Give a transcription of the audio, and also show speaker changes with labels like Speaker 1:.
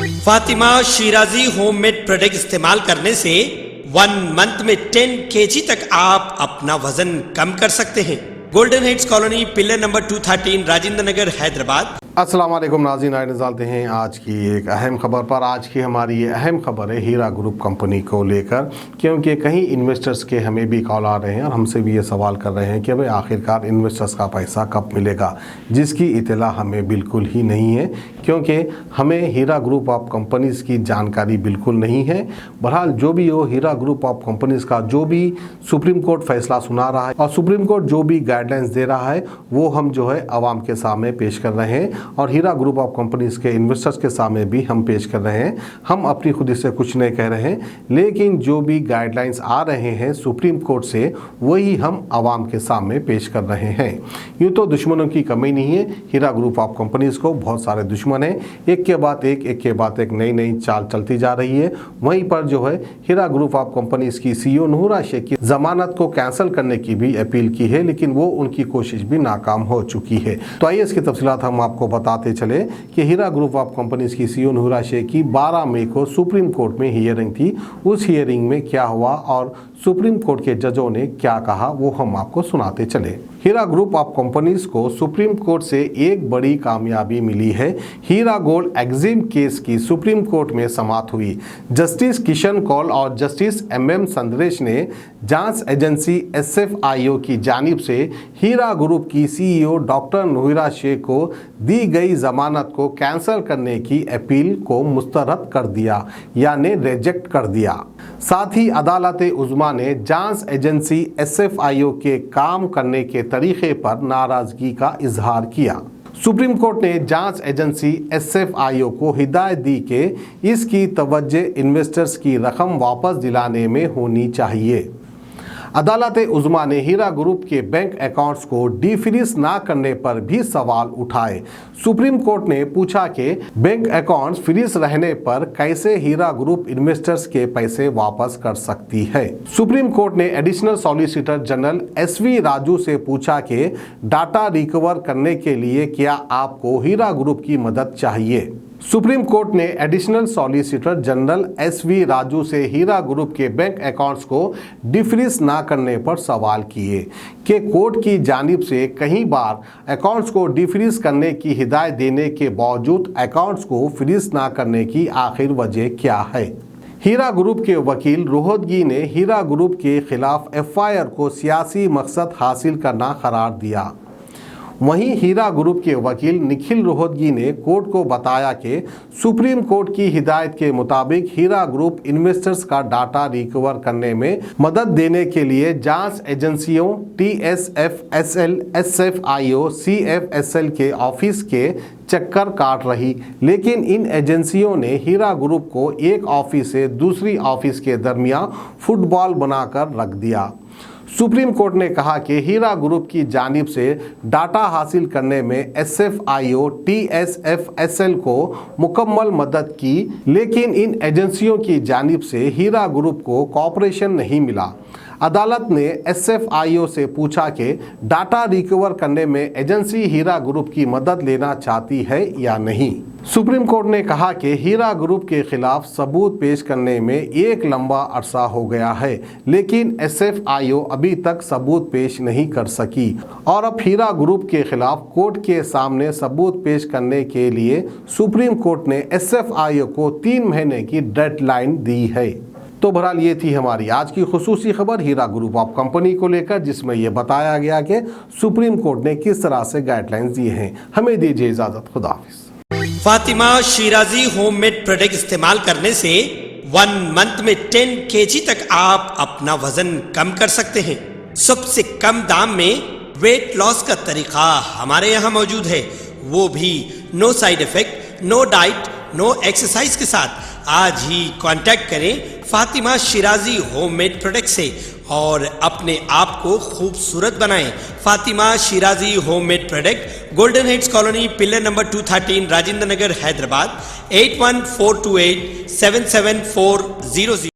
Speaker 1: Fatima Shirazi homemade product इस्तेमाल करने से 1 मंथ में 10 kg तक आप अपना वजन कम कर सकते हैं। Golden heights colony, pillar number 213, Rajendra Nagar, Hyderabad.
Speaker 2: अस्सलाम वालेकुम नाज़रीन, आए निकालते हैं आज की एक अहम खबर पर। आज की हमारी ये अहम खबर है हीरा ग्रुप कंपनी को लेकर, क्योंकि कहीं इन्वेस्टर्स के हमें भी कॉल आ रहे हैं और हमसे भी ये सवाल कर रहे हैं कि भाई आखिरकार इन्वेस्टर्स का पैसा कब मिलेगा, जिसकी इत्तला हमें बिल्कुल ही नहीं है, क्योंकि हमें हीरा ग्रुप ऑफ कंपनीज़ की जानकारी बिल्कुल नहीं है। बहरहाल जो भी हो, हीरा ग्रुप ऑफ कंपनीज़ का जो भी सुप्रीम कोर्ट फैसला सुना रहा है और सुप्रीम कोर्ट जो भी गाइडलाइंस दे रहा है वो हम जो है आवाम के सामने पेश कर रहे हैं और हीरा ग्रुप ऑफ कंपनीज के इन्वेस्टर्स के सामने भी हम पेश कर रहे हैं। हम अपनी खुद से कुछ नहीं कह रहे हैं, लेकिन जो भी गाइडलाइंस आ रहे हैं सुप्रीम कोर्ट से वही हम आवाम के सामने पेश कर रहे हैं। यूँ तो दुश्मनों की कमी नहीं है, हीरा ग्रुप ऑफ कंपनीज को बहुत सारे दुश्मन हैं, एक के बाद एक नई नई चाल चलती जा रही है। वहीं पर जो है हीरा ग्रुप ऑफ कंपनीज की CEO नूरा शेख की जमानत को कैंसिल करने की भी अपील की है, लेकिन वो उनकी कोशिश भी नाकाम हो चुकी है। तो आइए इसकी तफसीलात हम आपको बताते चले कि हीरा ग्रुप ऑफ कंपनीज की CEO नूरा शेख की 12 मई को सुप्रीम कोर्ट में हियरिंग थी। उस हियरिंग में क्या हुआ और सुप्रीम कोर्ट के जजों ने क्या कहा वो हम आपको सुनाते चले। हीरा ग्रुप ऑफ कंपनीज को सुप्रीम कोर्ट से एक बड़ी कामयाबी मिली है। हीरा गोल्ड एग्जिम केस की सुप्रीम कोर्ट में समाअत हुई। जस्टिस किशन कौल और जस्टिस MM संदेश ने जांच एजेंसी SFIO की जानिब से हीरा ग्रुप की CEO डॉक्टर नूरा शेख को दी गई जमानत को कैंसिल करने की अपील को मुस्तरद कर दिया, यानी रिजेक्ट कर दिया। साथ ही अदालत उज़्मा ने जांच एजेंसी SFIO के काम करने के तरीके पर नाराजगी का इजहार किया। सुप्रीम कोर्ट ने जांच एजेंसी SFIO को हिदायत दी कि इसकी तवज्जो इन्वेस्टर्स की रकम वापस दिलाने में होनी चाहिए। अदालत उज़्मा ने हीरा ग्रुप के बैंक अकाउंट्स को डीफ्रीज ना करने पर भी सवाल उठाए। सुप्रीम कोर्ट ने पूछा कि बैंक अकाउंट्स फ्रीज रहने पर कैसे हीरा ग्रुप इन्वेस्टर्स के पैसे वापस कर सकती है। सुप्रीम कोर्ट ने additional solicitor general SV Raju से पूछा कि डाटा रिकवर करने के लिए क्या आपको हीरा ग्रुप की मदद चाहिए। सुप्रीम कोर्ट ने additional solicitor general SV Raju से हीरा ग्रुप के बैंक अकाउंट्स को डिफ्रीज ना करने पर सवाल किए कि कोर्ट की जानिब से कई बार अकाउंट्स को डिफ्रीज करने की हिदायत देने के बावजूद अकाउंट्स को फ्रीज ना करने की आखिर वजह क्या है। हीरा ग्रुप के वकील रोहतगी ने हीरा ग्रुप के खिलाफ FIR को सियासी मकसद हासिल करना करार दिया। वहीं हीरा ग्रुप के वकील निखिल रोहतगी ने कोर्ट को बताया कि सुप्रीम कोर्ट की हिदायत के मुताबिक हीरा ग्रुप इन्वेस्टर्स का डाटा रिकवर करने में मदद देने के लिए जांच एजेंसियों TSFSL, SFIO, CFSL के ऑफिस के चक्कर काट रही, लेकिन इन एजेंसियों ने हीरा ग्रुप को एक ऑफिस से दूसरी ऑफिस के दरमियान फुटबॉल बनाकर रख दिया। सुप्रीम कोर्ट ने कहा कि हीरा ग्रुप की जानिब से डाटा हासिल करने में SFIO, TSFSL को मुकम्मल मदद की, लेकिन इन एजेंसियों की जानिब से हीरा ग्रुप को कॉपरेशन नहीं मिला। अदालत ने SFIO से पूछा कि डाटा रिकवर करने में एजेंसी हीरा ग्रुप की मदद लेना चाहती है या नहीं। सुप्रीम कोर्ट ने कहा कि हीरा ग्रुप के खिलाफ सबूत पेश करने में एक लंबा अरसा हो गया है, लेकिन SFIO अभी तक सबूत पेश नहीं कर सकी और अब हीरा ग्रुप के खिलाफ कोर्ट के सामने सबूत पेश करने के लिए सुप्रीम कोर्ट ने SFIO को 3 महीने की डेडलाइन दी है। तो बहरहाल ये थी हमारी आज की खुसूसी खबर हीरा ग्रुप ऑफ कंपनी को लेकर, जिसमें यह बताया गया कि सुप्रीम कोर्ट ने किस तरह से गाइडलाइंस दिए हैं। हमें दीजिए इजाजत, खुदा हाफिज।
Speaker 1: फातिमा शिराजी होममेड प्रोडक्ट इस्तेमाल करने से 1 मंथ में 10 kg तक आप अपना वजन कम कर सकते हैं। सबसे कम दाम में वेट लॉस का तरीका हमारे यहाँ मौजूद है, वो भी no side effect, no diet, no exercise के साथ। आज ही कांटेक्ट करें फातिमा शिराजी होममेड प्रोडक्ट से और अपने आप को खूबसूरत बनाएं। Fatima Shirazi homemade product, golden heights colony, pillar number 213, Rajendra Nagar, Hyderabad. 8142877400।